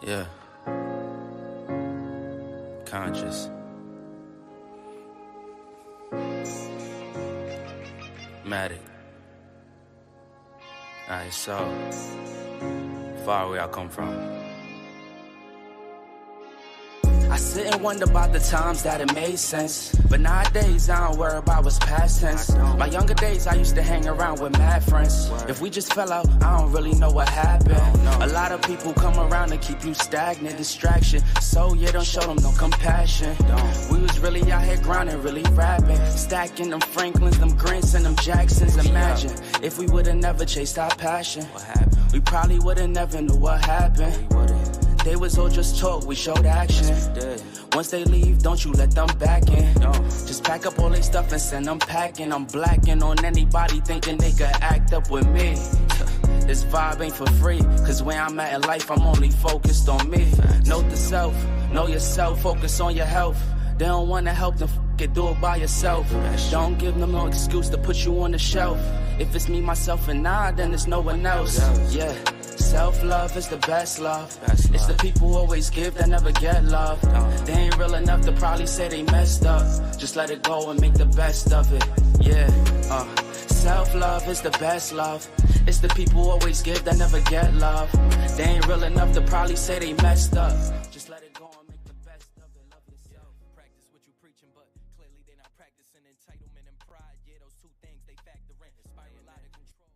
Yeah. Conscious. Matic. Alright, so far where I come from. I sit and wonder about the times that it made sense. But nowadays I don't worry about what's past tense. My younger days I used to hang around with mad friends. If we just fell out, I don't really know what happened. A lot of people come around and keep you stagnant, distraction. So you don't show them no compassion. We was really out here grinding, really rapping, stacking them Franklins, them Grants and them Jacksons. Imagine if we would've never chased our passion. We probably would've never knew what happened. They was all just talk, we showed action. Once they leave, don't you let them back in. Just pack up all their stuff and send them packing. I'm blacking on anybody thinking they could act up with me. This vibe ain't for free, cause where I'm at in life, I'm only focused on me. Note the self, know yourself, focus on your health. They don't wanna help them, it, do it by yourself. Don't give them no excuse to put you on the shelf. If it's me, myself, and I, then it's no one else. Yeah. Self-love is the best love. It's the people who always give that never get love. They ain't real enough to probably say they messed up. Just let it go and make the best of it. Yeah, self-love is the best love. It's the people who always give that never get love. They ain't real enough to probably say they messed up. Just let it go and make the best of it. Love yourself. Practice what you preaching, but clearly they not practicing entitlement and pride. Yeah, those two things they factor in. Inspire a lot of control.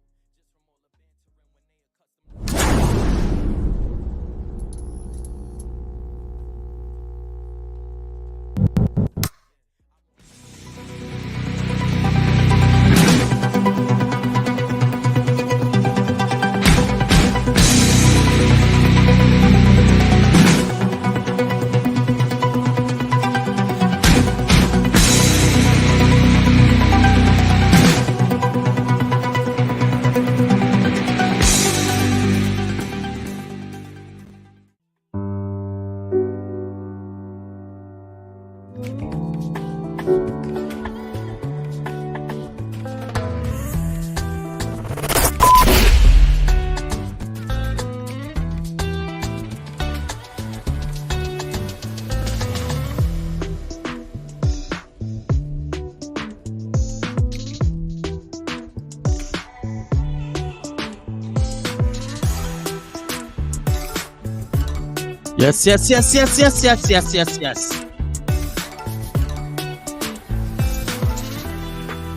Yes.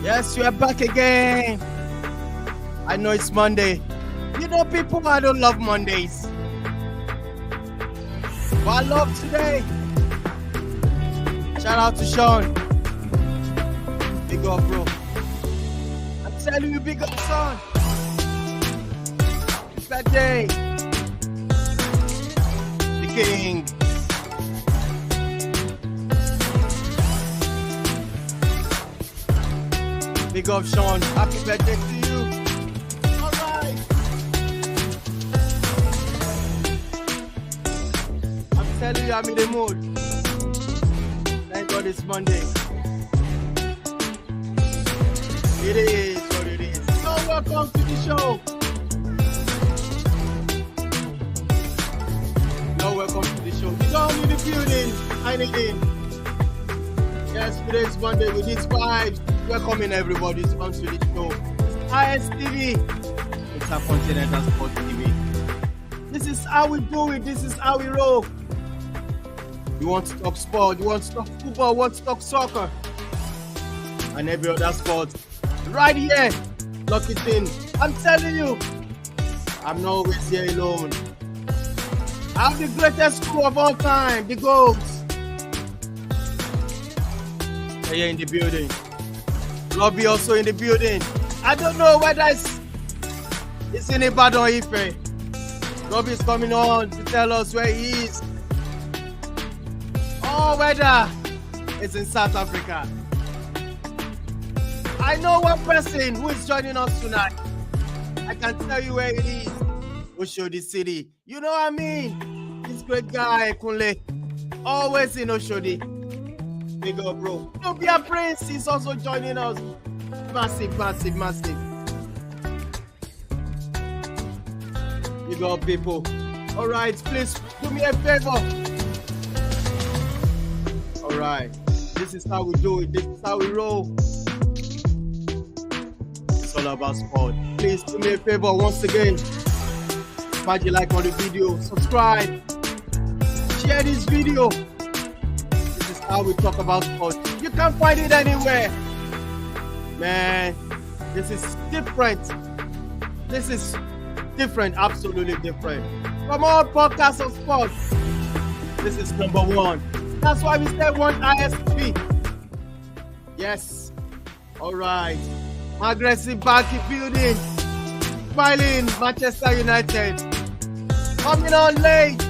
Yes, we are back again. I know it's Monday. You know, people, I don't love Mondays. But I love today. Shout out to Sean. Big up, bro. I'm telling you, big up, son. It's that day. King. Big up, Sean. Happy birthday to you. All right. I'm telling you, I'm in the mood. Thank God it's Monday. It is what it is. So welcome to the show. Welcome to the show. It's all in the building. Heineken. Yes, today is Monday with these vibes. Welcoming everybody to come to the show. ISTV. It's a Continental Sport TV. This is how we do it. This is how we roll. You want to talk sport. You want to talk football. You want to talk soccer. And every other sport. Right here. Lock it in. I'm telling you. I'm not always here alone. I'm the greatest crew of all time, the GOATs. They're here in the building. Robbie also in the building. I don't know whether it's in Ibadan or Ife. Robbie's coming on to tell us where he is. Or whether it's in South Africa. I know one person who is joining us tonight. I can tell you where it is. Oshodi City. You know what I mean? This great guy, Kunle. Always in Oshodi. Big up, bro. Nubia Prince is also joining us. Massive. Big up, people. All right, please do me a favor. All right, this is how we do it. This is how we roll. It's all about sport. Please do me a favor once again. Smash the like on the video, subscribe, share this video. This is how we talk about sport. You can't find it anywhere. Man, this is different. This is different, absolutely different. From all podcasts of sports, this is number one. That's why we said one ISP. Yes. All right. Aggressive back in building. Smiling Manchester United. Coming on late.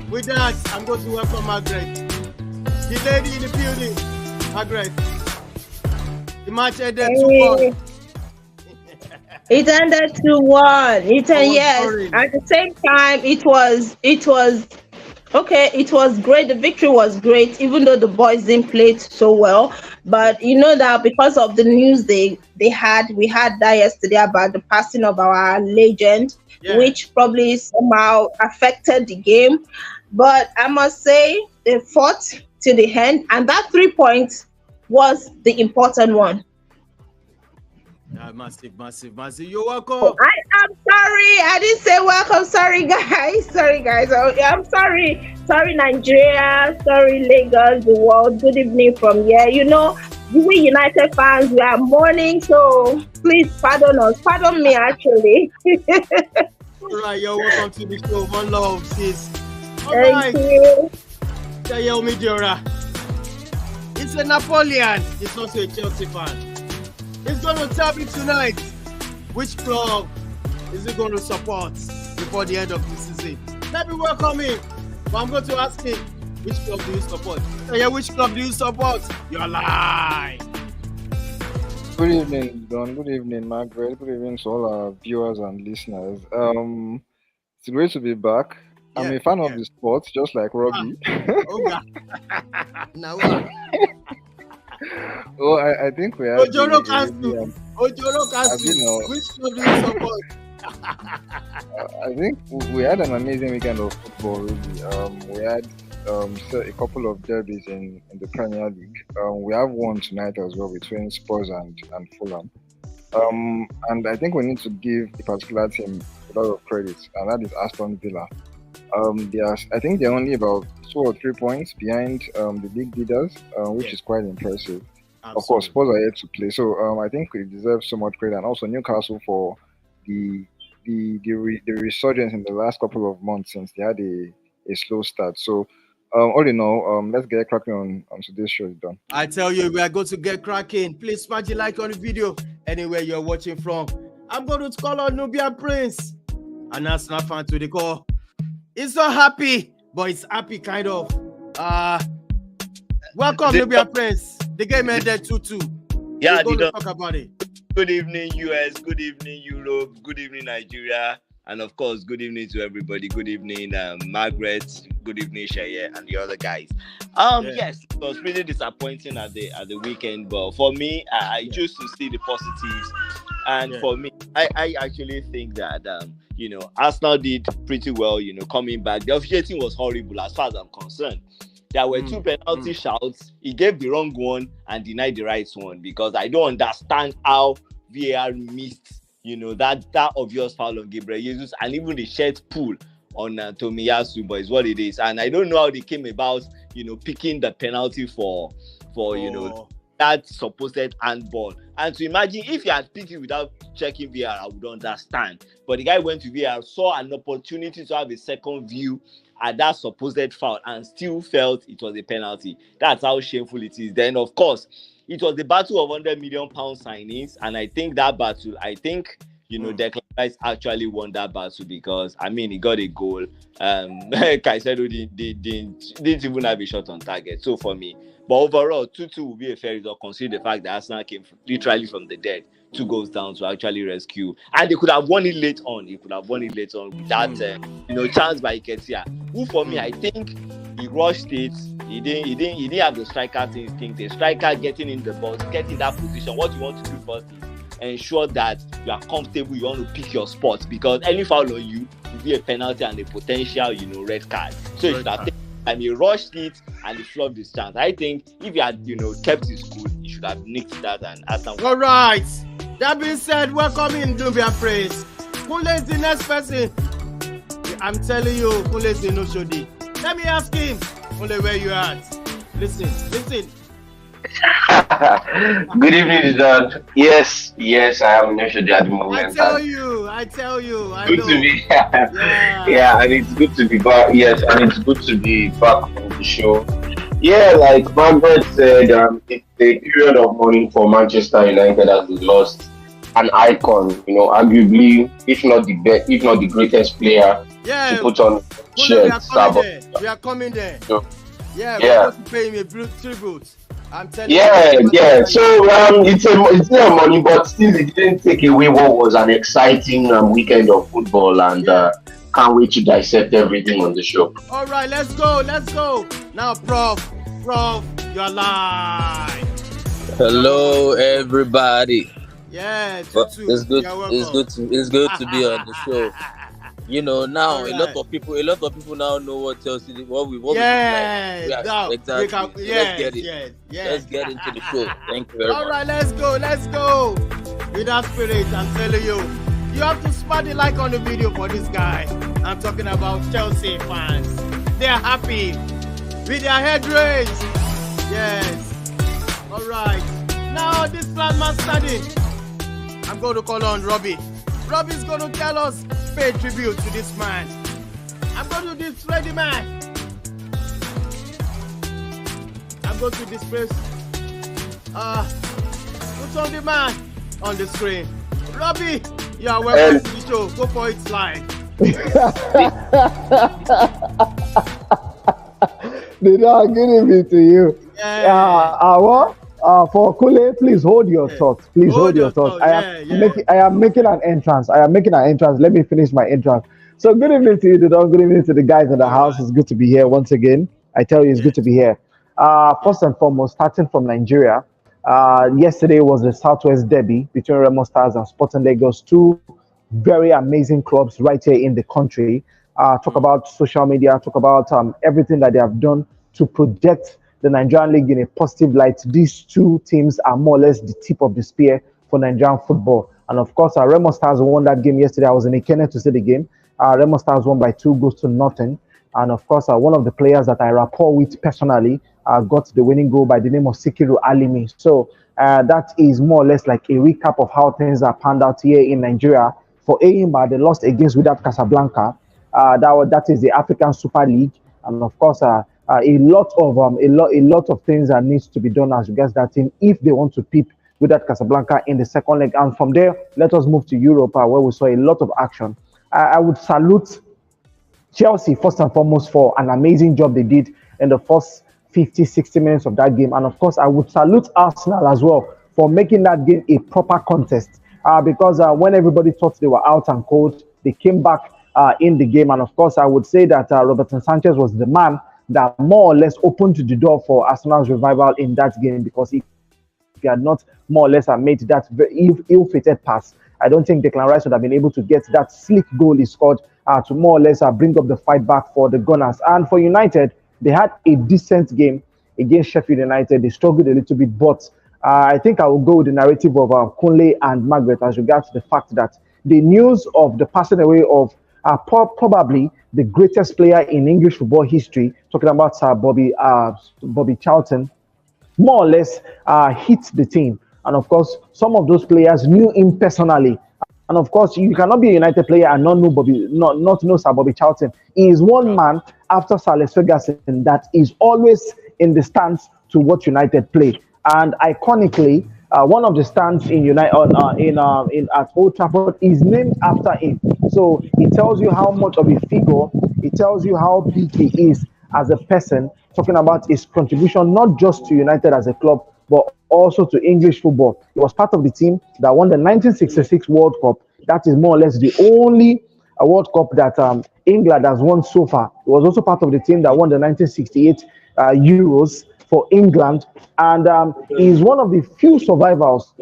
With that, I'm going to welcome Margaret. The lady in the building. Margaret. The match ended 2-1. It ended 2-1. Yes. At the same time, it was okay. It was great. The victory was great, even though the boys didn't play so well. But you know that because of the news we had that yesterday about the passing of our legend, which probably somehow affected the game. But I must say they fought to the end, and that 3 points was the important one. Massive. You're welcome. I'm sorry. I didn't say welcome. Sorry, guys. I'm sorry. Sorry, Nigeria. Sorry, Lagos, the world. Good evening from here. You know, we United fans, we are mourning, so please pardon us. Pardon me, actually. All right, you're welcome to the show. One love, sis. Thank you. Yaya Omidora. It's a Napoleon. It's also a Chelsea fan. He's going to tell me tonight which club is he going to support before the end of the season. Let me welcome him. But I'm going to ask him, which club do you support? Yeah, which club do you support? You're lying. Good evening, Don. Good evening, Margaret. Good evening to all our viewers and listeners. It's great to be back. I'm a fan of the sport, just like Robbie. Now Oh, I think we have. Ojoro Kasu. Which club do you support? I think we had an amazing weekend of football. Really, we had a couple of derbies in the Premier League. We have one tonight as well between Spurs and Fulham. And I think we need to give a particular team a lot of credit, and that is Aston Villa. I think they're only about 2 or 3 points behind the league leaders, which is quite impressive. Absolutely. Of course, Spurs are yet to play, so I think we deserve so much credit, and also Newcastle for the resurgence in the last couple of months since they had a slow start. So, all in all, let's get cracking on today's show. Done. I tell you, we are going to get cracking. Please smash the like on the video anywhere you're watching from. I'm going to call on Nubian Prince, and that's not fun to the call. It's not happy, but it's happy kind of. Welcome, Nubian Prince. The game ended 2-2. Yeah, we're going to talk about it. Good evening, US. Good evening, Europe. Good evening, Nigeria. And of course, good evening to everybody. Good evening, Margaret. Good evening, Shaya, and the other guys. Yes, it was really disappointing at the weekend, but for me, I choose to see the positives. And for me, I actually think that Arsenal did pretty well. Coming back, the officiating was horrible as far as I'm concerned. There were 2 penalty shouts. He gave the wrong one and denied the right one, because I don't understand how VAR missed, that obvious foul on Gabriel Jesus, and even the shirt pull on Tomiyasu, but it's what it is. And I don't know how they came about, picking the penalty for that supposed handball. And to imagine if he had picked it without checking VAR, I would understand. But the guy went to VAR, saw an opportunity to have a second view at that supposed foul, and still felt it was a penalty. That's how shameful it is. Then, of course, it was the battle of £100 million signings, and I think that battle, Declan Rice actually won that battle, because he got a goal. Caicedo didn't even have a shot on target. So for me, but overall, 2-2 will be a fair result, considering the fact that Arsenal came literally from the dead, 2 goals down to actually rescue, and they could have won it late on. With that, chance by Nketiah, who for me, I think he rushed it. He didn't have the striker instinct. The striker getting in the box, getting that position. What you want to do first is ensure that you are comfortable. You want to pick your spot, because any foul on you will be a penalty and a potential, red card. So he should have taken time. He rushed it and he flubbed his chance. I think if he had, kept his cool, he should have nicked that and Arsenal. All right. That being said, welcome in. Don't be afraid. Kule is the next person. I'm telling you, Kule is the no show day. Let me ask him, Kule, where you at? Listen. Good evening, John. Yes, I am in Oshodi at the moment. I tell you. I good know. To be yeah, and it's good to be back. Yes, and it's good to be back on the show. Yeah, like Margaret said, it's a period of mourning for Manchester United as we lost an icon. Arguably, if not the greatest player to put on shirts. We are coming there. Yeah. We're going to pay him a tribute. I'm telling you. Yeah. So it's a money, but still it didn't take away what was an exciting weekend of football, and can't wait to dissect everything on the show. All right, let's go. Now, Prof, you're live. Hello, everybody. Yeah, it's good to be on the show. Now right. a lot of people now know what Chelsea what we like. Yeah, exactly. Let's get into the show. Thank you very much. All right, let's go. With that spirit, I'm telling you, you have to smash the like on the video for this guy. I'm talking about Chelsea fans. They're happy with their head raised. Yes. All right. Now this plan man studying. I'm going to call on Robbie. Robbie's going to tell us, pay tribute to this man. I'm going to display the man. I'm going to display put on the man on the screen. Robbie, you are welcome to the show. Go for it live. Good evening to you. For Kule, please hold your thoughts. Please hold your thoughts. I am making an entrance. Let me finish my entrance. So good evening to you, Dudon. Good evening to the guys in the house. It's good to be here once again. I tell you, it's good to be here. First and foremost, starting from Nigeria. Yesterday was the Southwest Derby between Remo Stars and Sporting Lagos, two very amazing clubs right here in the country. Talk about social media, talk about everything that they have done to project the Nigerian League in a positive light. These two teams are more or less the tip of the spear for Nigerian football. And of course, Remo Stars won that game yesterday. I was in Ikenne to see the game. Remo Stars won by 2-0. And of course, one of the players that I rapport with personally got the winning goal by the name of Sikiru Alimi. So that is more or less like a recap of how things are panned out here in Nigeria. For Eyimba, they lost against Wydad Casablanca. That is the African Super League. And of course, a lot of things that needs to be done as regards that team if they want to peep with that Casablanca in the second leg. And from there, let us move to Europe where we saw a lot of action. I would salute Chelsea first and foremost for an amazing job they did in the first 50-60 minutes of that game. And of course, I would salute Arsenal as well for making that game a proper contest because when everybody thought they were out and cold, they came back in the game. And of course, I would say that Robertson Sanchez was the man that more or less opened the door for Arsenal's revival in that game, because if he had not more or less made that very ill-fated pass, I don't think Declan Rice would have been able to get that slick goal he scored to more or less bring up the fight back for the Gunners. And for United, they had a decent game against Sheffield United. They struggled a little bit, but I think I will go with the narrative of Kunle and Margaret as regards to the fact that the news of the passing away of probably the greatest player in English football history, talking about Bobby Charlton, more or less hit the team. And of course, some of those players knew him personally. And of course, you cannot be a United player and not know Sir Bobby Charlton. He is one man after Sir Alex Ferguson that is always in the stands to watch United play. And iconically, one of the stands in at Old Trafford is named after him. So it tells you how much of a figure, it tells you how big he is as a person, talking about his contribution not just to United as a club, but also to English football. He was part of the team that won the 1966 World Cup. That is more or less the only World Cup that England has won so far. He was also part of the team that won the 1968 Euros for England, and is one of the few survivors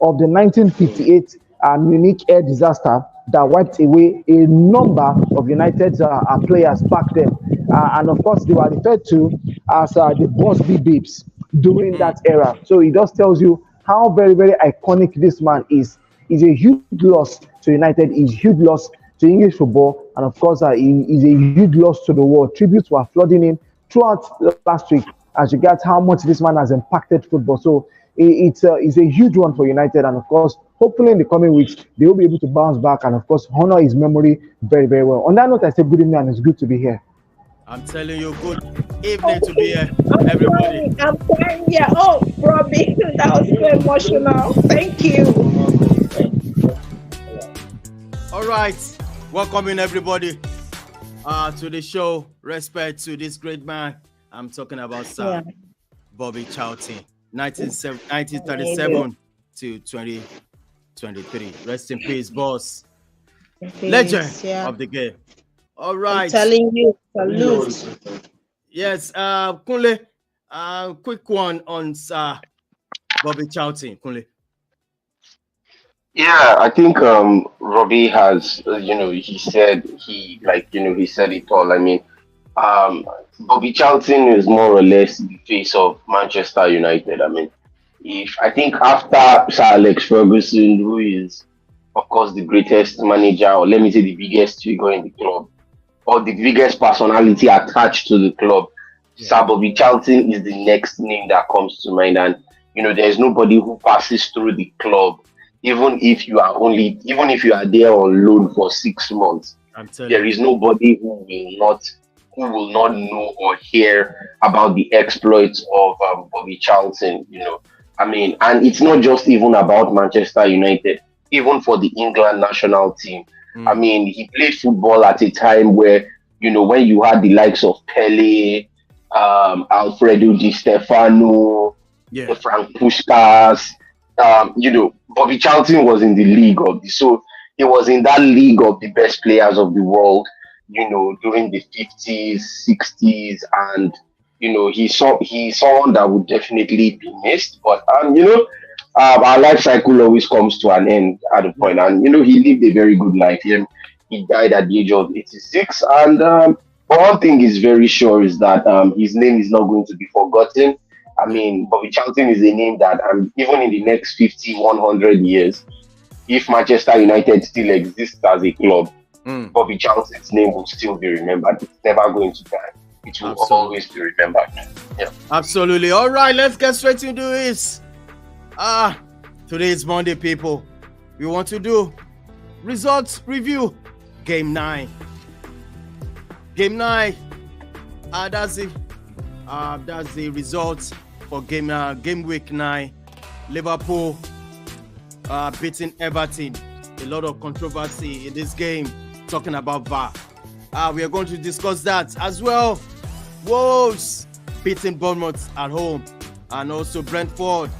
of the 1958 Munich air disaster that wiped away a number of United's players back then. And of course, they were referred to as the Busby Babes during that era. So it just tells you how very, very iconic this man is. He's a huge loss to United. He's a huge loss to English football. And of course, he is a huge loss to the world. Tributes were flooding in throughout last week as regards how much this man has impacted football. So it's a huge one for United. And of course, hopefully in the coming weeks, they will be able to bounce back and of course, honor his memory very, very well. On that note, I say good evening and it's good to be here. I'm telling you, good evening to be here, everybody. I'm crying here. Oh, Robbie, that was so emotional. Thank you. All right, welcoming everybody to the show. Respect to this great man. I'm talking about Sir Bobby Charlton, 1937 to 2023. Rest in peace, boss. Legend of the game. All right. I'm telling you, salute. Yes, Kunle, quick one on Bobby Charlton, Kunle. Yeah, I think Robbie has, he said he said it all. I mean, Bobby Charlton is more or less the face of Manchester United. I mean, I think after Sir Alex Ferguson, who is, of course, the greatest manager, or let me say the biggest figure in the club, or the biggest personality attached to the club, Sir Bobby Charlton is the next name that comes to mind. And, there's nobody who passes through the club, even if you are there on loan for 6 months. There is nobody who will not know or hear about the exploits of Bobby Charlton, I mean, and it's not just even about Manchester United, even for the England national team. I mean, he played football at a time where, when you had the likes of Pele, Alfredo Di Stefano, Frank Puskas, Bobby Charlton was in the league so he was in that league of the best players of the world, during the 50s, 60s, and he's someone that would definitely be missed. But our life cycle always comes to an end at a point, and he lived a very good life. He died at the age of 86, and one thing is very sure is that his name is not going to be forgotten. I mean, Bobby Charlton is a name that even in the next 50, 100 years, if Manchester United still exists as a club, Bobby Charlton's name will still be remembered. It's never going to die. It will always be remembered. Yeah. Absolutely. All right, let's get straight into this. Today is Monday, people. We want to do results review. Game 9. Game 9. That's the results for game week 9. Liverpool beating Everton. A lot of controversy in this game, talking about VAR. We are going to discuss that as well. Wolves beating Bournemouth at home, and also Brentford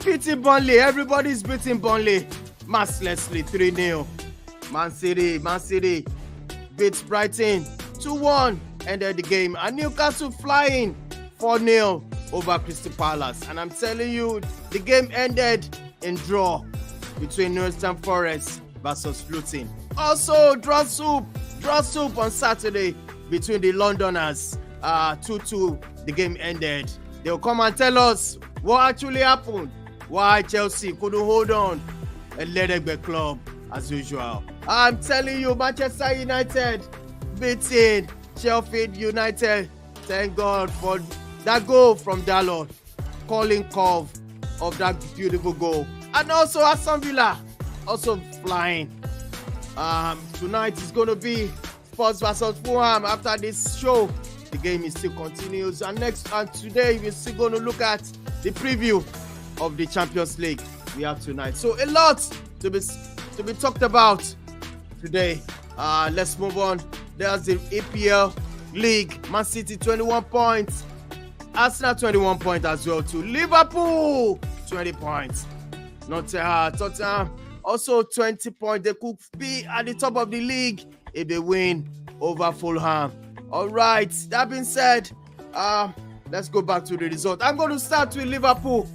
beating Burnley. Everybody's beating Burnley mercilessly 3-0. Man City beats Brighton 2-1. Ended the game. And Newcastle flying 4-0 over Crystal Palace. And I'm telling you, the game ended in draw between Nottingham Forest versus Luton. Also, draw soup on Saturday between the Londoners. 2-2. The game ended. They'll come and tell us what actually happened. Why Chelsea couldn't hold on and let it be club as usual. I'm telling you, Manchester United beating Sheffield United. Thank God for that goal from Dalot. Colin Cove of that beautiful goal. And also Aston Villa also flying. Tonight is going to be Spurs versus Fulham. After this show, the game is still continues. And today we're still going to look at the preview of the Champions League we have tonight. So a lot to be talked about today. Let's move on. There's the EPL League. Man City 21 points. Arsenal 21 points as well too. Liverpool 20 points. Tottenham also 20 points. They could be at the top of the league if they win over Fulham. All right. That being said, let's go back to the result. I'm going to start with Liverpool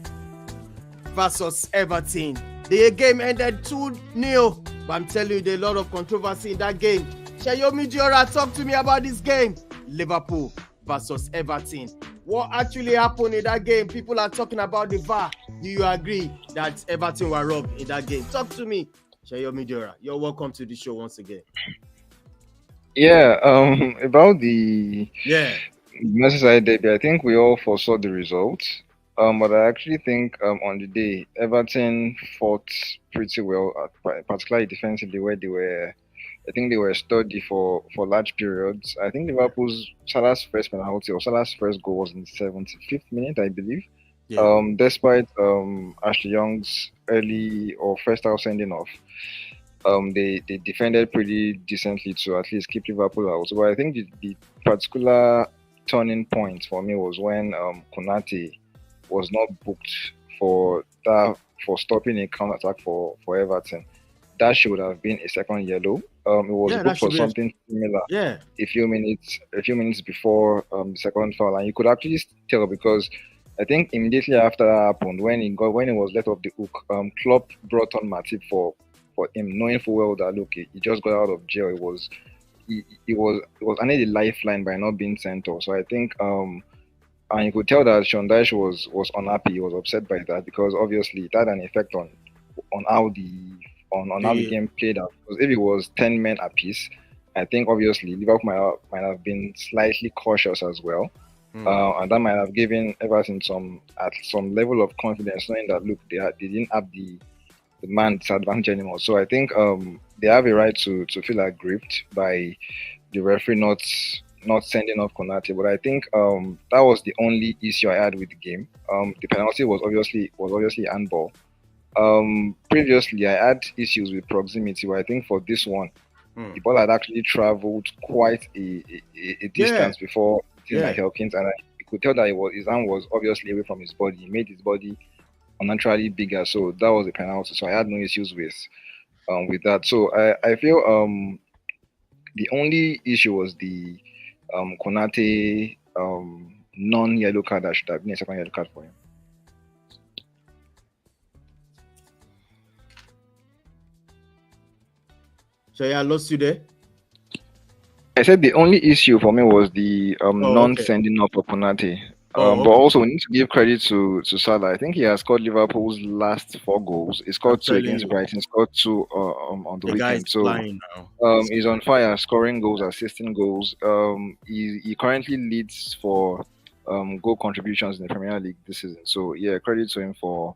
versus Everton. The game ended 2-0 But I'm telling you, there's a lot of controversy in that game. Shayomi Diora, talk to me about this game. Liverpool versus Everton. What actually happened in that game? People are talking about the VAR. Do you agree that Everton were robbed in that game? Talk to me, Shayomi Diora. You're welcome to the show once again. Yeah, about the Merseyside derby, I think we all foresaw the result. But I actually think on the day, Everton fought pretty well, particularly defensively, where I think they were sturdy for large periods. I think Liverpool's Salah's first penalty or Salah's first goal was in the 75th minute, I believe. Yeah. Despite Ashley Young's early or first half sending off, they defended pretty decently to at least keep Liverpool out. But I think the particular turning point for me was when Konate was not booked for stopping a counter attack for Everton. That should have been a second yellow. It was booked for something similar. Yeah. A few minutes before the second foul, and you could actually tell because I think immediately after that happened, when he was let off the hook, Klopp brought on Matip for him, knowing full well that look, he just got out of jail. It was under the lifeline by not being sent off. So I think and you could tell that Sean Dyche was unhappy. He was upset by that because obviously it had an effect on how the game played out. Because if it was 10 men apiece, I think obviously Liverpool might have been slightly cautious as well. And that might have given Everton some level of confidence, knowing that look, they didn't have the man disadvantage anymore. So I think they have a right to feel aggrieved by the referee not sending off Konate. But I think that was the only issue I had with the game. The penalty was obviously handball. Previously I had issues with proximity, where I think for this one the ball had actually traveled quite a distance before Mike Elkins, and I could tell that his hand was obviously away from his body. He made his body unnaturally bigger, so that was a penalty. So I had no issues with that. So I feel the only issue was the Konate non-yellow card that should have been a second yellow card for him. So I lost you there. I said the only issue for me was the non-sending off of Konate. But also we need to give credit to Salah. I think he has scored Liverpool's last 4 goals. He scored 2 against Brighton, scored 2 on the weekend. So he's on fire, scoring goals, assisting goals. He currently leads for goal contributions in the Premier League this season. So yeah, credit to him for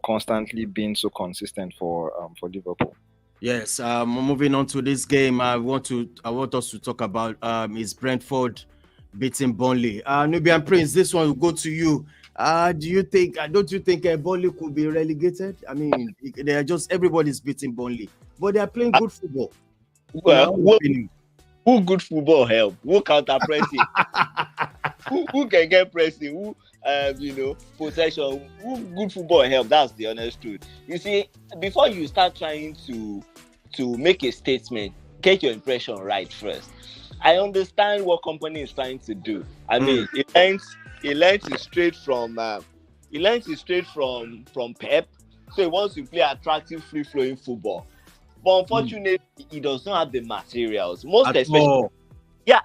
constantly being so consistent for Liverpool. Yes, moving on to this game, I want us to talk about is Brentford beating Burnley. Nubian Prince, this one will go to you. Don't you think Burnley could be relegated? I mean, they are just everybody's beating Burnley, but they are playing good football. Well, who good football help? Who counter pressing? who can get pressing? Who possession? Who good football help? That's the honest truth. You see, before you start trying to make a statement, get your impression right first. I understand what company is trying to do. I mean, he learns it straight from Pep. So he wants to play attractive, free-flowing football. But unfortunately, he does not have the materials.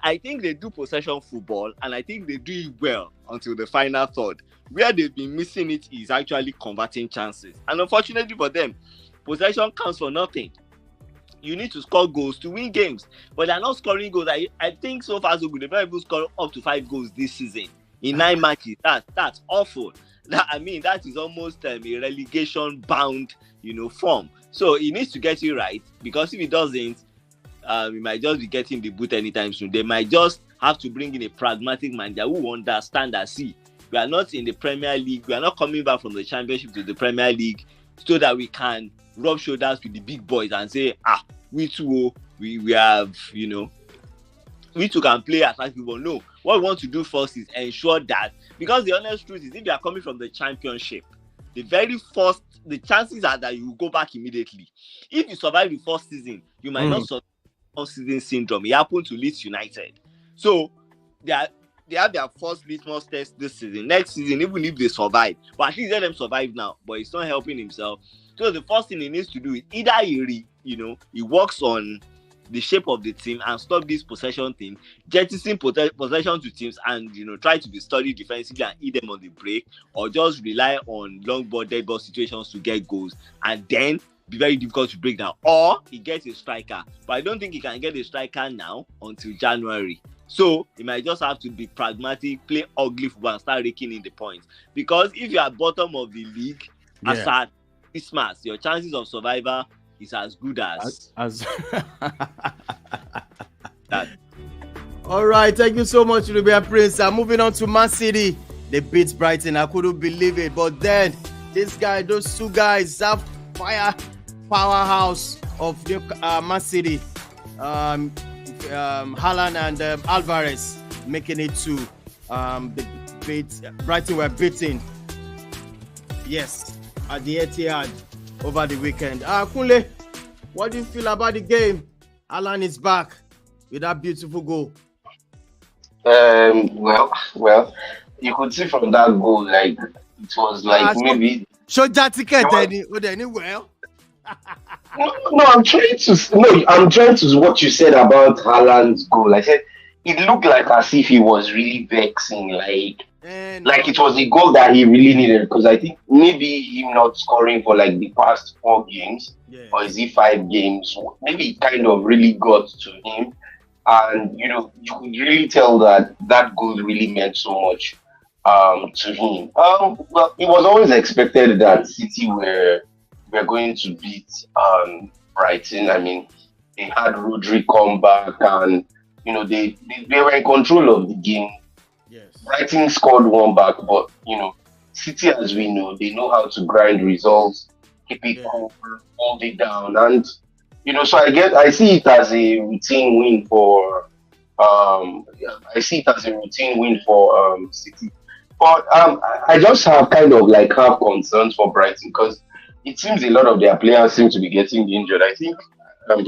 I think they do possession football, and I think they do it well until the final third. Where they've been missing it is actually converting chances. And unfortunately for them, possession counts for nothing. You need to score goals to win games, but they're not scoring goals. I think so far so good. They've not even scored up to 5 goals this season in 9 matches. That's awful. That is almost a relegation bound, form. So he needs to get it right, because if he doesn't, he might just be getting the boot anytime soon. They might just have to bring in a pragmatic manager who will understand that, see, we are not in the Premier League. We are not coming back from the Championship to the Premier League so that we can rub shoulders with the big boys and say, we too, we have, we too can play attractive football. No, what we want to do first is ensure that, because the honest truth is, if you are coming from the Championship, the chances are that you will go back immediately. If you survive the first season, you might not survive the first season syndrome. It happened to Leeds United. So they have their first litmus test this season. Next season, even if they survive, but at least let them survive now. But it's not helping himself. So the first thing he needs to do is either he he works on the shape of the team and stop this possession thing, jettisoning possession to teams and try to be studied defensively and eat them on the break, or just rely on long ball, dead ball situations to get goals and then be very difficult to break down, or he gets a striker. But I don't think he can get a striker now until January. So he might just have to be pragmatic, play ugly football and start raking in the points. Because if you are bottom of the league as at Christmas, your chances of survival is as good as that. All right, thank you so much, Ruben Prince. Moving on to Man City. They beat Brighton. I couldn't believe it. But then those two guys, that powerhouse of Man City, Haaland and Alvarez, making it to Brighton were beaten. Yes, at the Etihad over the weekend. Kunle, what do you feel about the game? Haaland is back with that beautiful goal. Well, you could see from that goal, like it was like maybe. Show that ticket anywhere. No, I'm trying to what you said about Haaland's goal. I said it looked like as if he was really vexing, like it was a goal that he really needed, because I think maybe him not scoring for like the past 4 games, or is it 5 games, maybe it kind of really got to him, and you could really tell that goal really meant so much to him. Well, it was always expected that City were going to beat Brighton. I mean, they had Rodri come back, and they were in control of the game. Yes. Brighton scored 1 back, but City, as we know, they know how to grind results, keep it cool, hold it down, and so I see it as a routine win for City. But I just have kind of like have concerns for Brighton, because it seems a lot of their players seem to be getting injured. I think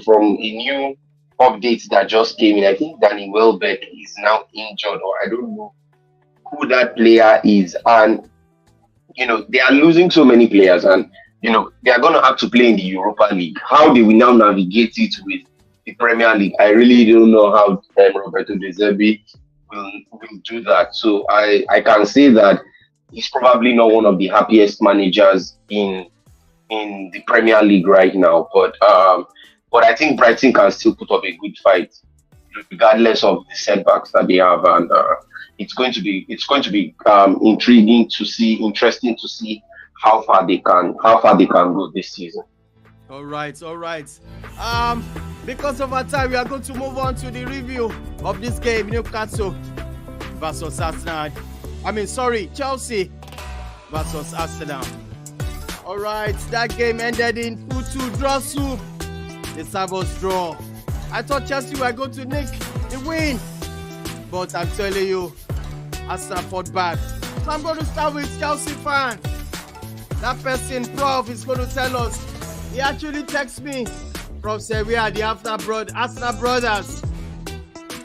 from a new update that just came in, I think Danny Welbeck is now injured, or I don't know who that player is. And, they are losing so many players, and, they are going to have to play in the Europa League. How they will now navigate it with the Premier League, I really don't know how Roberto De Zerbi will do that. So I can say that he's probably not one of the happiest managers in the Premier League right now, but I think Brighton can still put up a good fight, regardless of the setbacks that they have, and it's going to be interesting to see how far they can go this season. All right. Because of our time, we are going to move on to the review of this game: Newcastle versus Arsenal. Chelsea versus Arsenal. All right, that game ended in 2-2 draw soup. The Sabres draw. I thought Chelsea were going to nick the win, but I'm telling you, Arsenal fought back. So I'm going to start with Chelsea fan. That person, Prof, is going to tell us. He actually texted me. Prof said we are the Arsenal brothers.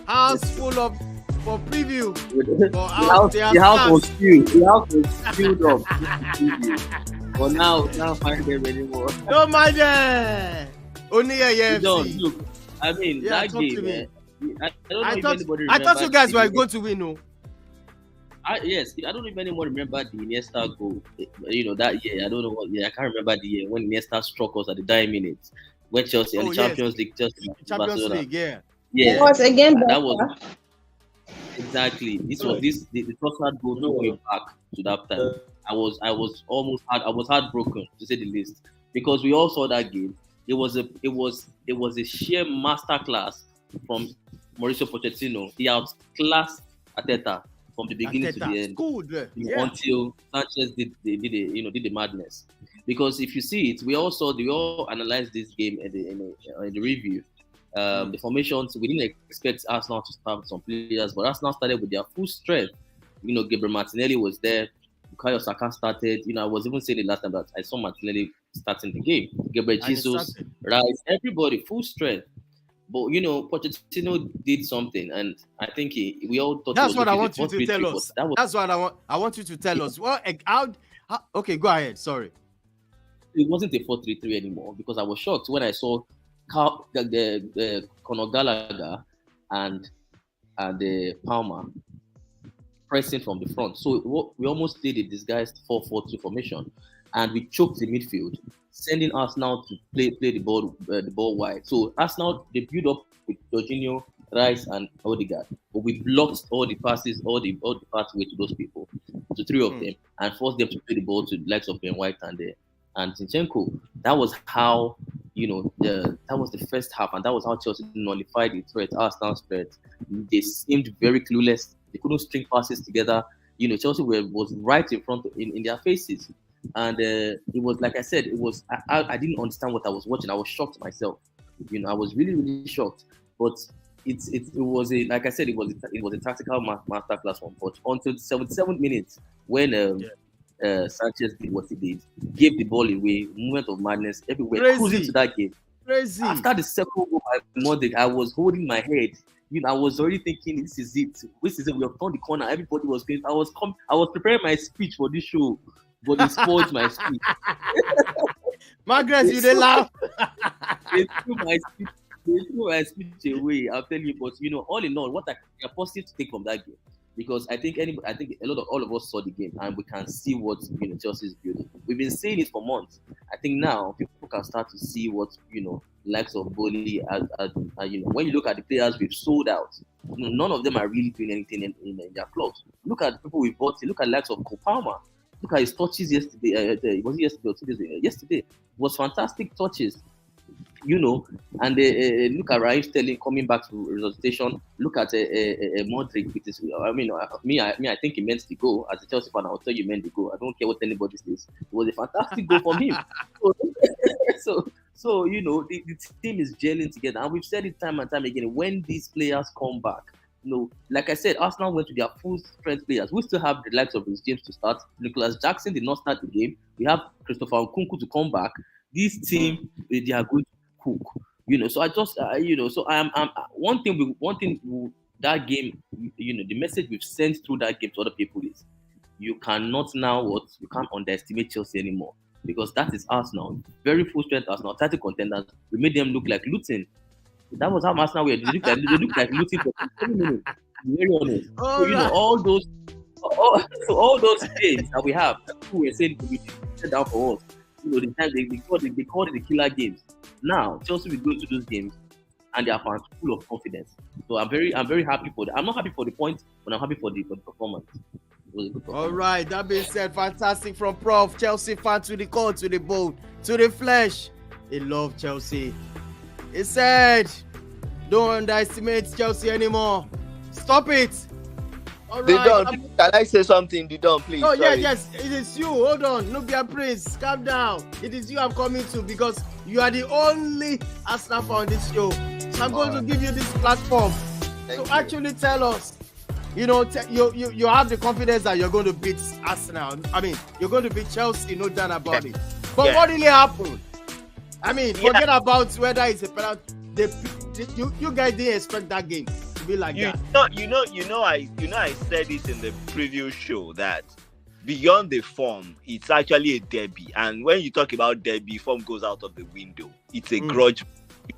House full of for preview. The house was filled up. But now find them anymore. Don't mind them. Only a look, I mean, that game. I thought you guys were going to win, no? Yes, I don't even anymore remember the Iniesta goal. That year. I don't know what year. I can't remember the year when Iniesta struck us at the dying minutes. When Chelsea and the Champions League, Champions League, yeah. It was again. That was exactly. This was the first goal going back to that time. I was heartbroken, to say the least, because we all saw that game. It was a sheer masterclass from Mauricio Pochettino. He outclassed Arteta from the beginning to the end, until Sanchez did the madness. Because if you see it, we all analyzed this game in the review. The formations, we didn't expect Arsenal to start some players, but Arsenal started with their full strength. Gabriel Martinelli was there. Bukayo Saka started. I was even saying it last time that I saw Martinelli starting the game. Gabriel Jesus, Rice, everybody full strength. But Pochettino did something, and I think we all thought. That's what I want you to tell us. That's what I want you to tell us. Well, okay, go ahead. Sorry. It wasn't a 4-3-3 anymore, because I was shocked when I saw Conor Gallagher and Palmer pressing from the front. So we almost played a disguised 4-4-2 formation, and we choked the midfield, sending Arsenal to play the ball wide. So Arsenal, they build up with Jorginho, Rice, and Odegaard, but we blocked all the passes, all the pathway to those people, to three of them, and forced them to play the ball to the likes of Ben White and Zinchenko. That was how, that was the first half, and that was how Chelsea nullified the threat, Arsenal's threat. They seemed very clueless. They couldn't string passes together. Chelsea was right in front in their faces. And it was, like I said, it was, I didn't understand what I was watching. I was shocked myself. I was really, really shocked. But it was like I said, it was a tactical masterclass one. But until the 77th minute, when Sanchez did what he did, gave the ball away, moment of madness everywhere, cruising to that game. Crazy. After the second goal by Modric, I was holding my head. I was already thinking, this is it. We have turned the corner. Everybody was going. I was preparing my speech for this show, but they spoiled my speech. Margaret, you didn't laugh. They threw my speech away. I'll tell you, but all in all, what I positive to take from that game, because I think all of us saw the game, and we can see what Chelsea is building. We've been saying it for months. I think now people can start to see what likes of Boli, when you look at the players we've sold out, none of them are really doing anything in their clubs. Look at the people we've bought. Look at the likes of Palmer. Look at his touches yesterday. Was it yesterday or 2 days ago? Yesterday. It was fantastic touches. And look at Raheem Sterling coming back to resuscitation. Look at Modric. I think he meant the goal. As a Chelsea fan, I'll tell you, he meant the goal. I don't care what anybody says. It was a fantastic goal from him. So the team is gelling together, and we've said it time and time again. When these players come back, like I said, Arsenal went to their full strength players. We still have the likes of Reece James to start. Nicholas Jackson did not start the game. We have Christopher Nkunku to come back. This team, they are going to cook. So I just, so I'm one thing that game, the message we've sent through that game to other people is, you cannot you can't underestimate Chelsea anymore, because that is Arsenal, very full strength Arsenal, title contenders. We made them look like Luton. That was how Arsenal were. They looked like Luton for 20 minutes. Very honest. All those games that we have, who were saying we sit down for us. The time they called it the killer games. Now Chelsea will go to those games and they are full of confidence. So I'm very happy for that. I'm not happy for the points, but I'm happy for the performance. All right, that being said, fantastic from Prof. Chelsea fan to the core, to the bone, to the flesh. He loved Chelsea. He said, don't underestimate Chelsea anymore. Stop it. All right. Can I say something, Didon, please? Oh, yes, it is you. Hold on. Nubia Prince, calm down. It is you I'm coming to, because you are the only Arsenal fan on this show. So I'm going to give you this platform to actually tell us, you have the confidence that you're going to beat Arsenal. I mean, you're going to beat Chelsea, no doubt about it. But what really happened? I mean, forget about whether it's a penalty. You guys didn't expect that game to be like that. I said it in the previous show that beyond the form, it's actually a derby. And when you talk about derby, form goes out of the window. It's a grudge.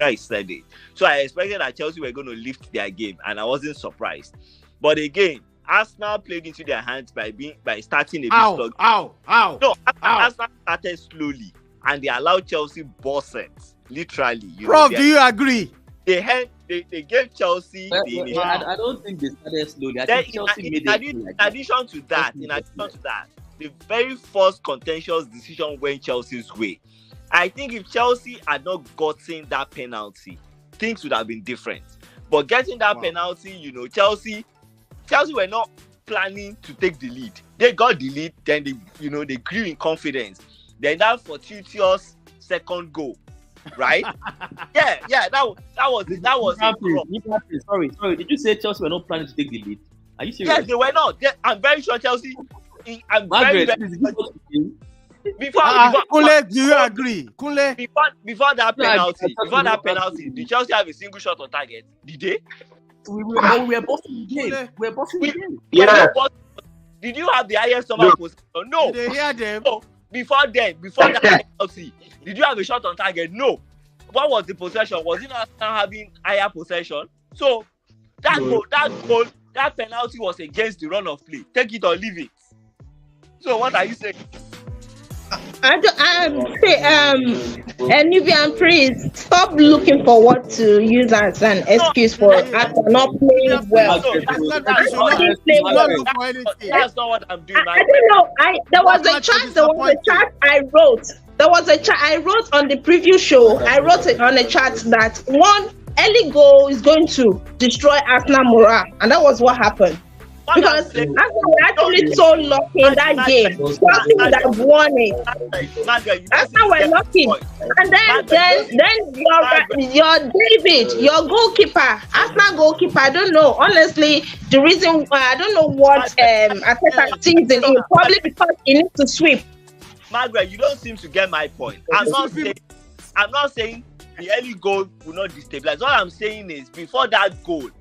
I said it. So I expected that Chelsea were going to lift their game, and I wasn't surprised. But again, Arsenal played into their hands by starting a bit slow. Arsenal started slowly, and they allowed Chelsea bursets, literally. Prof, do you agree? They gave Chelsea the initial. I don't think they started slowly. I think Chelsea made it. In addition to that, the very first contentious decision went Chelsea's way. I think if Chelsea had not gotten that penalty, things would have been different. But getting that penalty, Chelsea were not planning to take the lead. They got the lead, then they grew in confidence. Then that fortuitous second goal, right? that was Sorry. Did you say Chelsea were not planning to take the lead? Are you serious? Yes, they were not. I'm very sure Chelsea. Before Kunle, do you agree? Kunle? Before that penalty, did Chelsea have a single shot on target? Did they? We were bossing the game. We were bossing the game. Yeah. Did you have the highest number of possession? No. Did they hear them? No. Before that penalty, did you have a shot on target? No. what was the possession? Was it not having higher possession? So that goal, that penalty was against the run of play. Take it or leave it. So what are you saying? Nubian priest, stop looking for what to use as an excuse for not playing well. That's not what I'm doing. I don't know. There was a chat I wrote. There was a chat I wrote on the preview show. I wrote it on a chat that one early goal is going to destroy Arsenal morale, and that was what happened. Because Arsenal were actually so lucky in that game. Chelsea would have won it. Arsenal were lucky. And then your David, your goalkeeper, Arsenal goalkeeper, I don't know. Honestly, the reason why I don't know what Arteta sees in him, probably because he needs to sweep. Margaret, you don't seem to get my point. I'm not saying the early goal will not destabilize. All I'm saying is before that goal,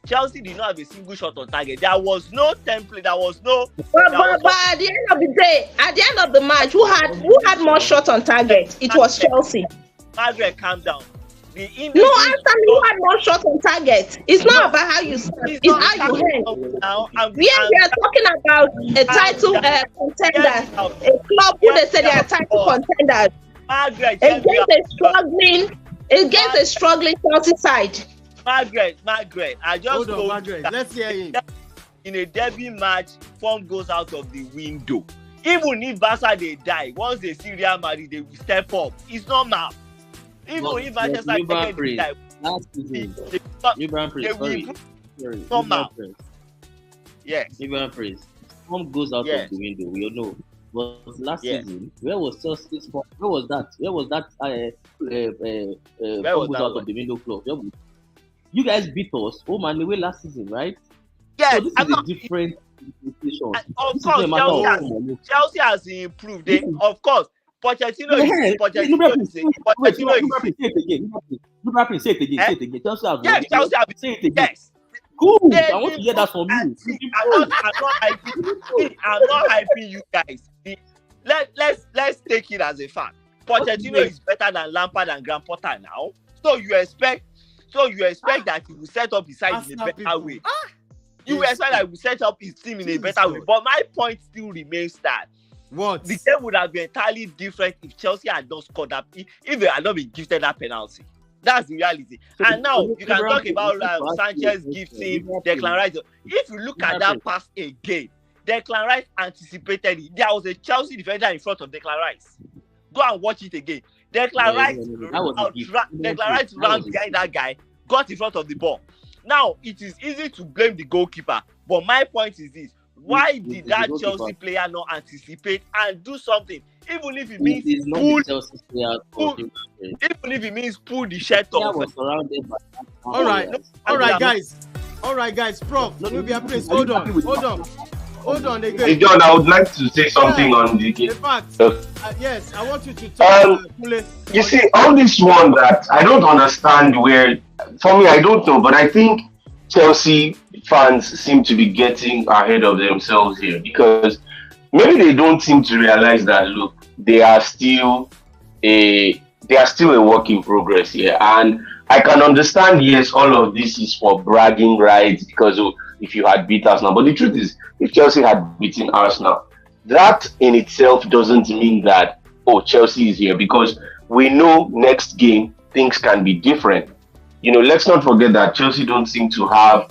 Chelsea did not have a single shot on target. There was no template. There was no. But at the end of the day, at the end of the match, who had more shots on target? It was Chelsea. Margaret, calm down. No, answer me. Who had more shots on target? It's not about how you start. It's how you end. We are talking about a title contender, a club who they said they are title contenders against a struggling Chelsea side. Margaret, I just hold on, Margaret. Let's hear him. In a derby match, form goes out of the window. Even if Barca they die, once they see Real Madrid, they will step up. It's normal. Even if Manchester United they die, yes. Form goes out of the window. We all know. But last season, where was Chelsea's form? Where was that? Form goes out of the window clause? You guys beat us home and away last season, right? Yes, so this is a different situation. Of course, Chelsea has improved. Of course, Pochettino is Pochettino. Say it again. Chelsea has say it again. Yes. Good. I want to hear that from you. I'm not hyping you guys. Let's take it as a fact. Pochettino is better than Lampard and Graham Potter now. So you expect that he will set up his side in a better way. You expect that he will set up his team in a better way. But my point still remains that the game would have been entirely different if Chelsea had not scored that, if they had not been gifted that penalty. That's the reality. And now you can talk about Sanchez gifting Declan Rice. If you look at that pass again, Declan Rice anticipated it. There was a Chelsea defender in front of Declan Rice. Go and watch it again. Declan Rice ran behind that guy, got in front of the ball. Now, it is easy to blame the goalkeeper, but my point is this. Why did that Chelsea player not anticipate and do something? Even if it means pull the shirt off. All right, guys. Prof, please hold on again. Hey, John, I would like to say something on the game. In fact, yes, I want you to talk. You see, on this one that I don't understand where, for me, I don't know, but I think Chelsea fans seem to be getting ahead of themselves here because maybe they don't seem to realize that, look, they are still a work in progress here. And I can understand, yes, all of this is for bragging rights because if you had beat Arsenal. But the truth is, if Chelsea had beaten Arsenal, that in itself doesn't mean that, Chelsea is here, because we know next game things can be different. Let's not forget that Chelsea don't seem to have,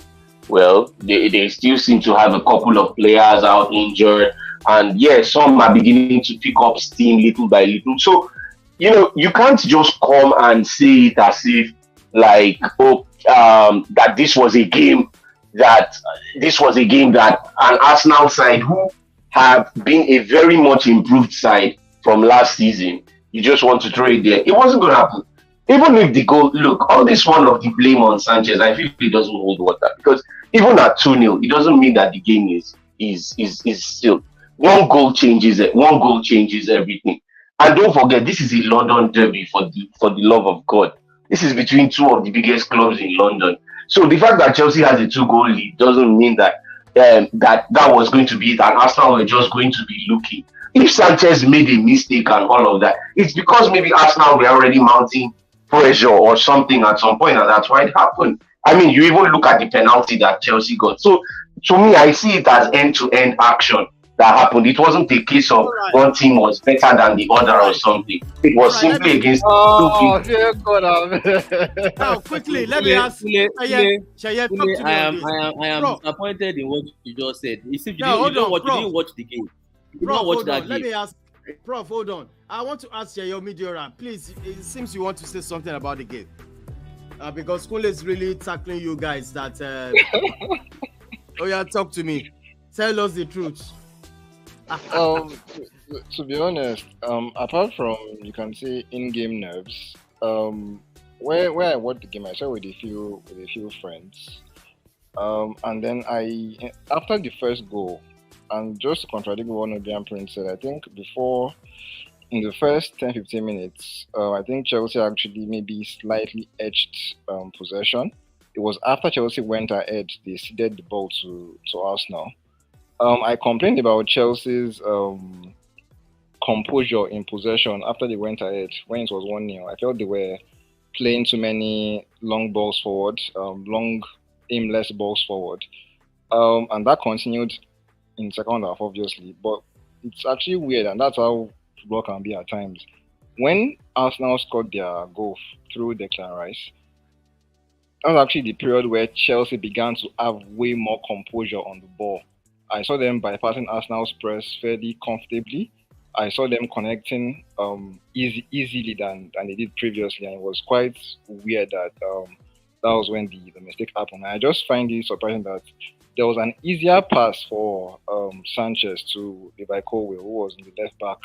they still seem to have a couple of players out injured. And yes, some are beginning to pick up steam little by little. So, you can't just come and say it as if that this was a game that an Arsenal side who have been a very much improved side from last season, you just want to throw it there. It wasn't going to happen. Even if the goal, look, all this one of the blame on Sanchez, I feel it doesn't hold water because even at 2-0, it doesn't mean that the game is still. One goal changes everything. And don't forget, this is a London derby for the love of God. This is between two of the biggest clubs in London. So the fact that Chelsea has a 2-goal lead doesn't mean that that was going to be it and Arsenal were just going to be looking. If Sanchez made a mistake and all of that, it's because maybe Arsenal were already mounting pressure or something at some point, and that's why it happened. I mean, you even look at the penalty that Chelsea got. So to me, I see it as end-to-end action that happened. It wasn't a case of one team was better than the other or something. It was simply against. Now, quickly, let me ask. I am disappointed in what you just said. You see, you didn't watch the game. You did not watch that game. Let me ask, Prof. Hold on. I want to ask Shayo Midioran. Please, it seems you want to say something about the game. Because Kunle is really tackling you guys. That. Oh yeah, talk to me. Tell us the truth. To be honest, apart from you can say in-game nerves, where I watched the game, I saw with a few friends, and then after the first goal, and just to contradict what Nigerian Prince said, I think before in the first 10-15 minutes, I think Chelsea actually maybe slightly edged possession. It was after Chelsea went ahead, they ceded the ball to Arsenal. I complained about Chelsea's composure in possession after they went ahead when it was 1-0. I felt they were playing too many long balls forward, long aimless balls forward. And that continued in the second half, obviously. But it's actually weird, and that's how football can be at times. When Arsenal scored their goal through Declan Rice, that was actually the period where Chelsea began to have way more composure on the ball. I saw them bypassing Arsenal's press fairly comfortably. I saw them connecting easily than they did previously, and it was quite weird that that was when the mistake happened. I just find it surprising that there was an easier pass for Sanchez to Levi Colwill, who was in the left back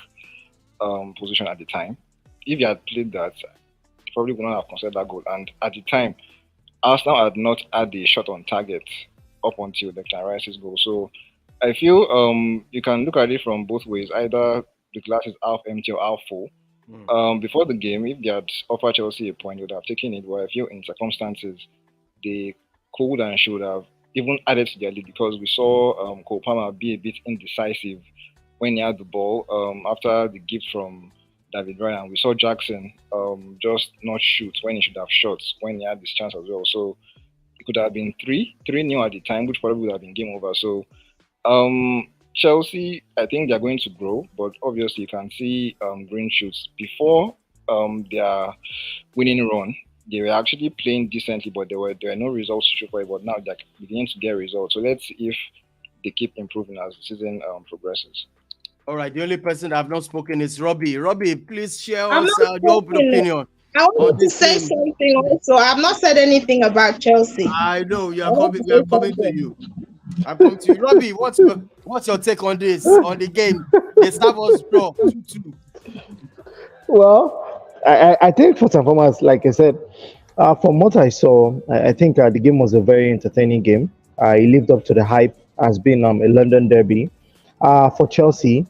position at the time. If he had played that, he probably would not have considered that goal. And at the time, Arsenal had not had a shot on target up until Declan Rice's goal. So I feel you can look at it from both ways. Either the glass is half empty or half full. Before the game, if they had offered Chelsea a point, they would have taken it. But I feel in circumstances, they could and should have even added to their lead, because we saw Cole Palmer be a bit indecisive when he had the ball after the gift from David Ryan. We saw Jackson just not shoot when he should have shot when he had this chance as well. So it could have been 3-0 at the time, which probably would have been game over. So Chelsea, I think they're going to grow, but obviously you can see green shoots. Before their winning run, they were actually playing decently, but there were no results to show for it. But now they're beginning to get results. So let's see if they keep improving as the season progresses. All right, the only person I've not spoken is Robbie. Robbie, please share us your opinion. I want to say something also. I've not said anything about Chelsea. I know we are coming to you. I'm coming to you. Robbie, what's your take on this, on the game? The Star Wars draw 2-2. Well, I think first and foremost, like I said, from what I saw, I think the game was a very entertaining game. It lived up to the hype as being a London derby. For Chelsea,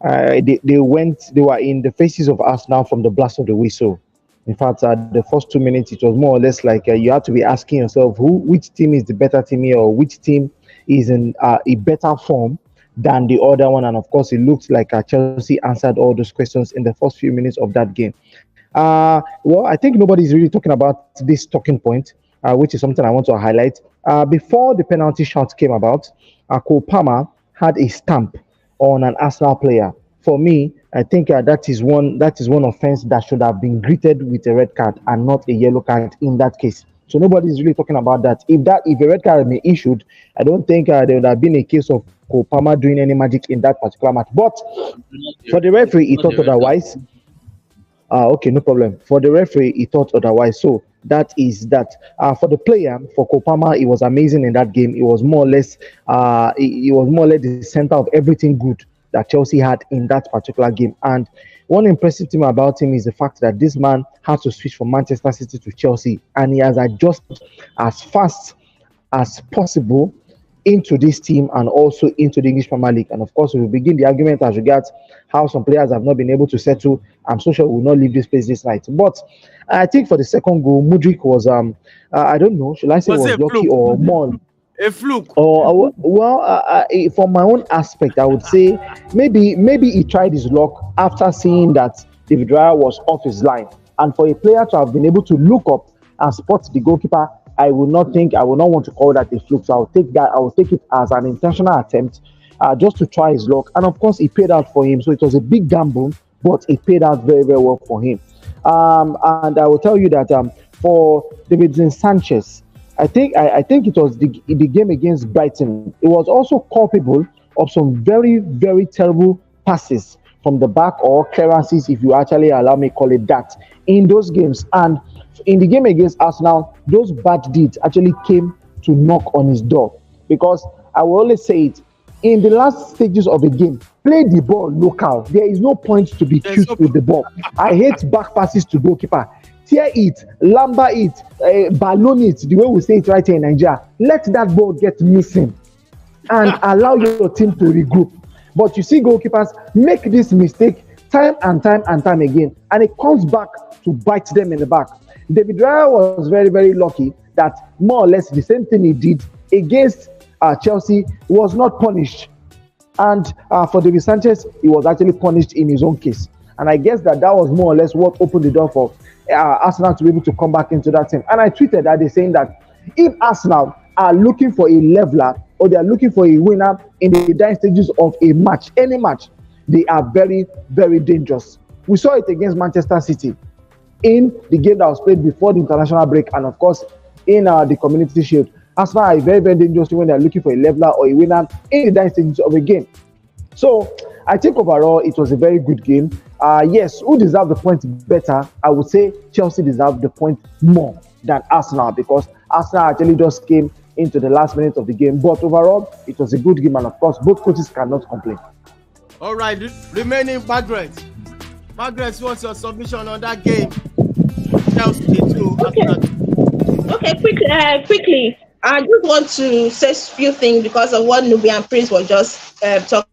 they were in the faces of Arsenal from the blast of the whistle. In fact, the first 2 minutes, it was more or less like you have to be asking yourself which team is the better team here, or which team is in a better form than the other one. And of course, it looks like Chelsea answered all those questions in the first few minutes of that game. Well, I think nobody's really talking about this talking point, which is something I want to highlight. Before the penalty shot came about, Cole Palmer had a stamp on an Arsenal player. For me, I think that is one offense that should have been greeted with a red card and not a yellow card in that case. So nobody's really talking about that. If a red card had been issued, I don't think there would have been a case of Cole Palmer doing any magic in that particular match. But for the referee, he thought otherwise. Okay, no problem. For the referee, he thought otherwise. So that is that. For the player, for Cole Palmer, it was amazing in that game. It was more or less the center of everything good that Chelsea had in that particular game. And one impressive thing about him is the fact that this man had to switch from Manchester City to Chelsea, and he has adjusted as fast as possible into this team and also into the English Premier League. And of course, we will begin the argument as regards how some players have not been able to settle. I'm so sure we will not leave this place this night. But I think for the second goal, Mudryk was, I don't know, should I say was lucky or more? A fluke. Or from my own aspect, I would say maybe he tried his luck after seeing that David Raya was off his line. And for a player to have been able to look up and spot the goalkeeper, I will not want to call that a fluke. So I will take it as an intentional attempt, just to try his luck. And of course, it paid out for him. So it was a big gamble, but it paid out very, very well for him. And I will tell you that for Davinson Sanchez, I think it was the game against Brighton. It was also culpable of some very, very terrible passes from the back, or clearances, if you actually allow me call it that, in those games. And in the game against Arsenal, those bad deeds actually came to knock on his door. Because I will always say it, in the last stages of a game, play the ball local. There is no point to be cute with the ball. I hate back passes to goalkeeper. Tear it, lamba it, balloon it, the way we say it right here in Nigeria. Let that ball get missing and allow your team to regroup. But you see goalkeepers make this mistake time and time again, and it comes back to bite them in the back. David Raya was very, very lucky that more or less the same thing he did against Chelsea was not punished. And for David Sanchez, he was actually punished in his own case. And I guess that was more or less what opened the door for Arsenal to be able to come back into that team. And I tweeted that day saying that if Arsenal are looking for a leveler, or they are looking for a winner in the dying stages of a match, any match, they are very, very dangerous. We saw it against Manchester City in the game that was played before the international break, and of course in the Community Shield. Arsenal are very, very dangerous when they are looking for a leveler or a winner in the dying stages of a game. So I think overall it was a very good game. Yes, who deserved the point better? I would say Chelsea deserved the point more than Arsenal, because Arsenal actually just came into the last minute of the game. But overall, it was a good game, and of course, both coaches cannot complain. All right, remaining Margaret. Margaret, what's your submission on that game? Chelsea too. Okay, quickly. I just want to say a few things because of what Nubian Prince was just talking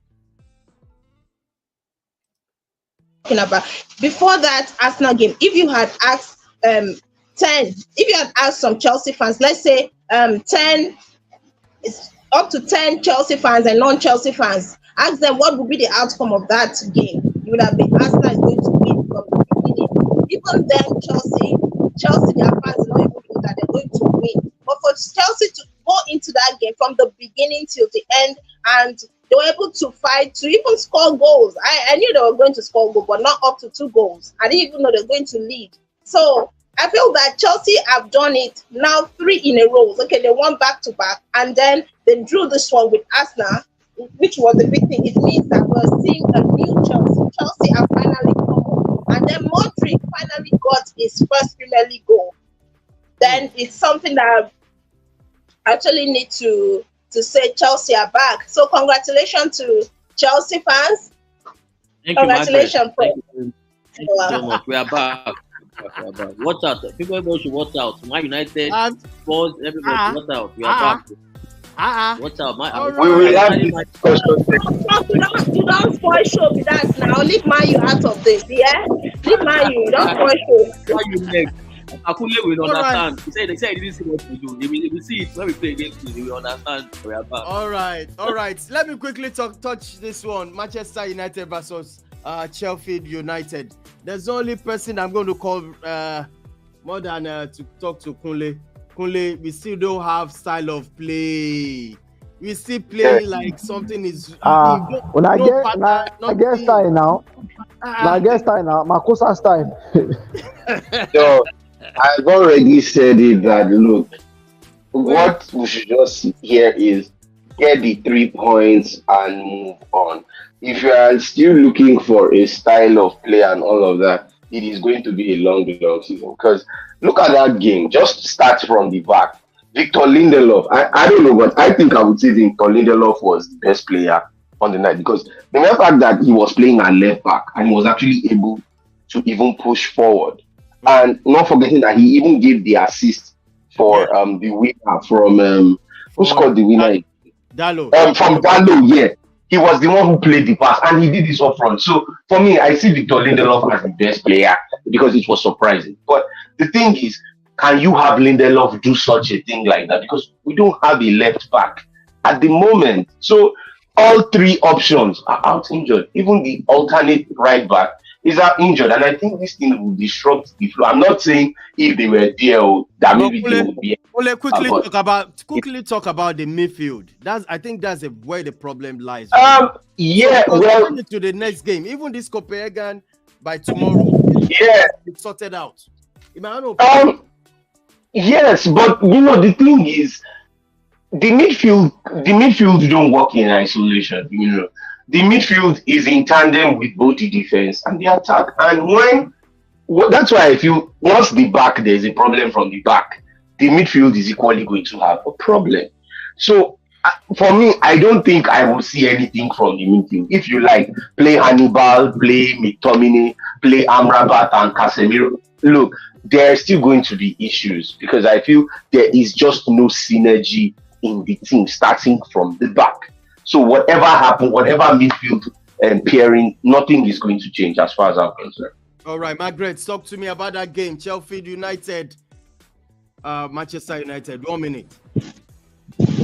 about. Before that Arsenal game, if you had asked some Chelsea fans, let's say 10 up to 10 Chelsea fans and non-Chelsea fans, ask them what would be the outcome of that game. You would have been Arsenal is going to win from the beginning. Even then, Chelsea, their fans don't even know that they're going to win. But for Chelsea to go into that game from the beginning till the end, and they were able to fight to even score goals. I knew they were going to score goals, but not up to 2 goals. I didn't even know they were going to lead. So I feel that Chelsea have done it now 3 in a row. Okay, they won back to back, and then they drew this one with Arsenal, which was a big thing. It means that we're seeing a new Chelsea. Chelsea have finally come up. And then Modric finally got his first Premier League goal. Then it's something that I actually need to say Chelsea are back. So congratulations to Chelsea fans. Congratulations. Thank you so much. We are back. Watch out. People should watch out. Man United, Spurs, everybody watch out. We are back. Watch out. We will have this discussion. You don't spoil show with that now. Leave Man out of this, yeah? Leave Man don't spoil show. Why you next? Akule will understand. Right. They say he didn't see what we do. They will see it when we play against you. They will understand. We are back. All right. Let me quickly touch this one. Manchester United versus Sheffield United. There's the only person I'm going to call more than to talk to Kunle. Kunle, we still don't have style of play. We still play like something is. I guess style now. Makosa style. So I've already said it that look, what we should just hear is get the 3 points and move on. If you are still looking for a style of play and all of that, it is going to be a long season. Because look at that game. Just start from the back. Victor Lindelof. I don't know, but I think I would say Victor Lindelof was the best player on the night, because the mere fact that he was playing at left back and he was actually able to even push forward. And not forgetting that he even gave the assist for the winner from who scored the winner? Dalot. From Dalot, yeah. He was the one who played the pass, and he did this up front. So for me, I see Victor Lindelof as the best player because it was surprising. But the thing is, can you have Lindelof do such a thing like that? Because we don't have a left back at the moment. So all 3 options are out injured. Even the alternate right back is out injured, and I think this thing will disrupt the flow. I'm not saying if they were there that maybe they would be. Quickly talk about the midfield. I think that's where the problem lies. Yeah, well, to the next game, even this Copenhagen by tomorrow. Yeah, it's sorted out. Yes, but the thing is, the midfield don't work in isolation. The midfield is in tandem with both the defense and the attack. And that's why I feel once the back, there's a problem from the back, the midfield is equally going to have a problem. So for me, I don't think I will see anything from the midfield. If you like, play Hannibal, play McTominay, play Amrabat and Casemiro. Look, there are still going to be issues because I feel there is just no synergy in the team starting from the back. So whatever happens, whatever midfield pairing, nothing is going to change as far as I'm concerned. All right, Margaret, talk to me about that game. Sheffield United, Manchester United. 1 minute.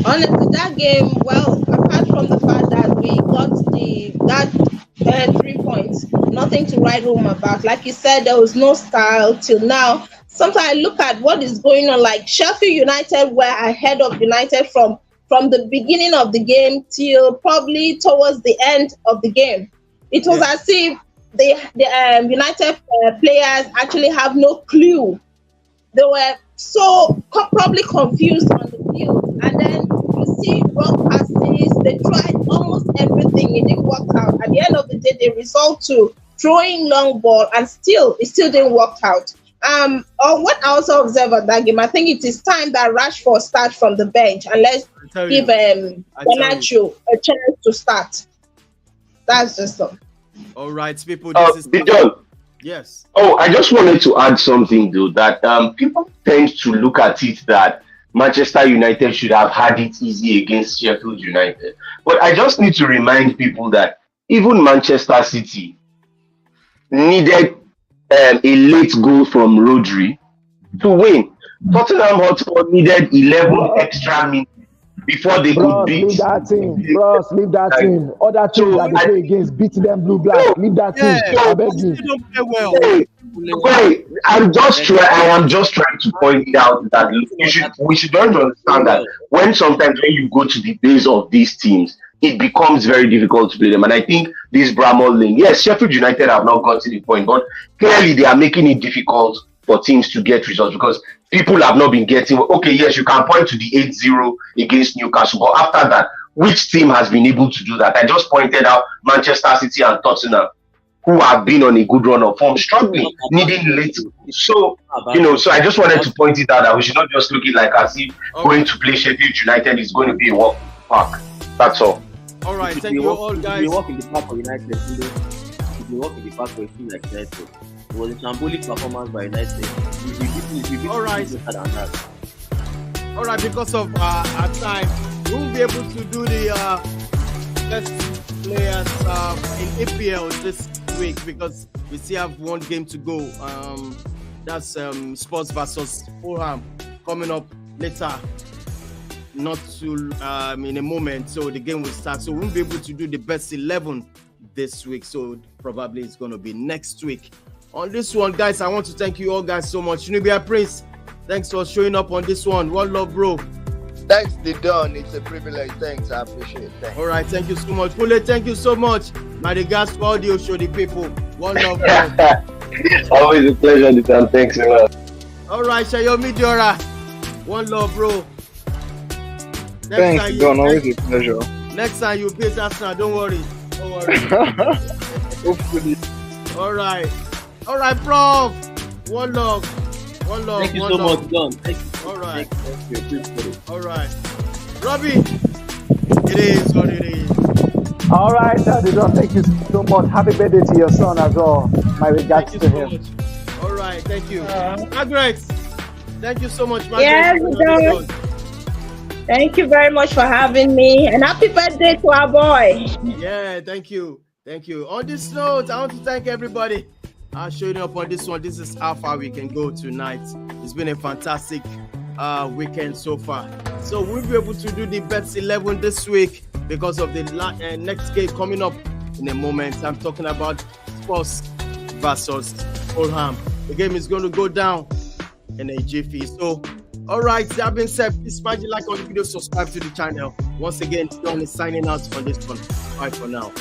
Honestly, that game, well, apart from the fact that we got that 3 points, nothing to write home about. Like you said, there was no style till now. Sometimes I look at what is going on, like Sheffield United were ahead of United from the beginning of the game till probably towards the end of the game. It was as if the United players actually have no clue. They were so probably confused on the field. And then you see wrong passes. They tried almost everything. It didn't work out. At the end of the day, they resort to throwing long ball, and it still didn't work out. What I also observed at that game, I think it is time that Rashford starts from the bench, and let's give Garnacho a chance to start. That's just all. All right, people. Yes. Oh, I just wanted to add something though, that people tend to look at it that Manchester United should have had it easy against Sheffield United. But I just need to remind people that even Manchester City needed a late goal from Rodri to win. Tottenham Hotspur needed 11 extra minutes before they could beat. Leave that team. Leave that team. Other teams that they play against, beat them blue-black. Leave that team. I beg you. Wait, I am just trying to point out that we should understand that sometimes when you go to the base of these teams, it becomes very difficult to play them. And I think this Bramall Lane, yes, Sheffield United have not got to the point, but clearly they are making it difficult for teams to get results because people have not been getting. Okay, yes, you can point to the 8-0 against Newcastle, but after that, which team has been able to do that? I just pointed out Manchester City and Tottenham, who have been on a good run of form, struggling, needing late. So, so I just wanted to point it out that we should not just look it like as if going to play Sheffield United is going to be a walk park. That's all. All right, thank you all, guys. If you walk in the park for United, if you walk in the park for a team like United, it was a shambolic performance by United. All right. All right, because of our time, we won't be able to do the best players in EPL this week because we still have one game to go. That's Spurs versus Fulham coming up later. Not too in a moment, so the game will start. So we won't be able to do the best 11 this week. So probably it's going to be next week. On this one, guys, I want to thank you all guys so much. Nubia Prince, thanks for showing up on this one. One love, bro. Thanks, Didon. It's a privilege. Thanks, I appreciate it. Thanks. All right, thank you so much. Kule, thank you so much. My regards to audio show the people. One love, bro. Always a pleasure, Didon. Thanks a lot. All right, Shayomi Diora. One love, bro. Thanks, Didon. Always a pleasure. Next time you beat Arsenal, don't worry. Don't worry. Hopefully. All right, Prof. One love. Thank you so much, Don. Thank you. All right. Thank you. All right. Robbie, it is what it is. All right, Didon. Thank you so much. Happy birthday to your son as well. My regards to him. Much. All right, thank you. Margaret, thank you so much, Margaret. Yes, thank you very much for having me, and happy birthday to our boy. Yeah, thank you. On this note, I want to thank everybody showing up on this one. This is how far we can go tonight. It's been a fantastic weekend so far. So we'll be able to do the best 11 this week because of the next game coming up in a moment. I'm talking about Spurs versus Fulham. The game is going to go down in a jiffy. So, all right, that being said, please smash the like on the video, subscribe to the channel. Once again, Don is signing out on this one. Bye for now.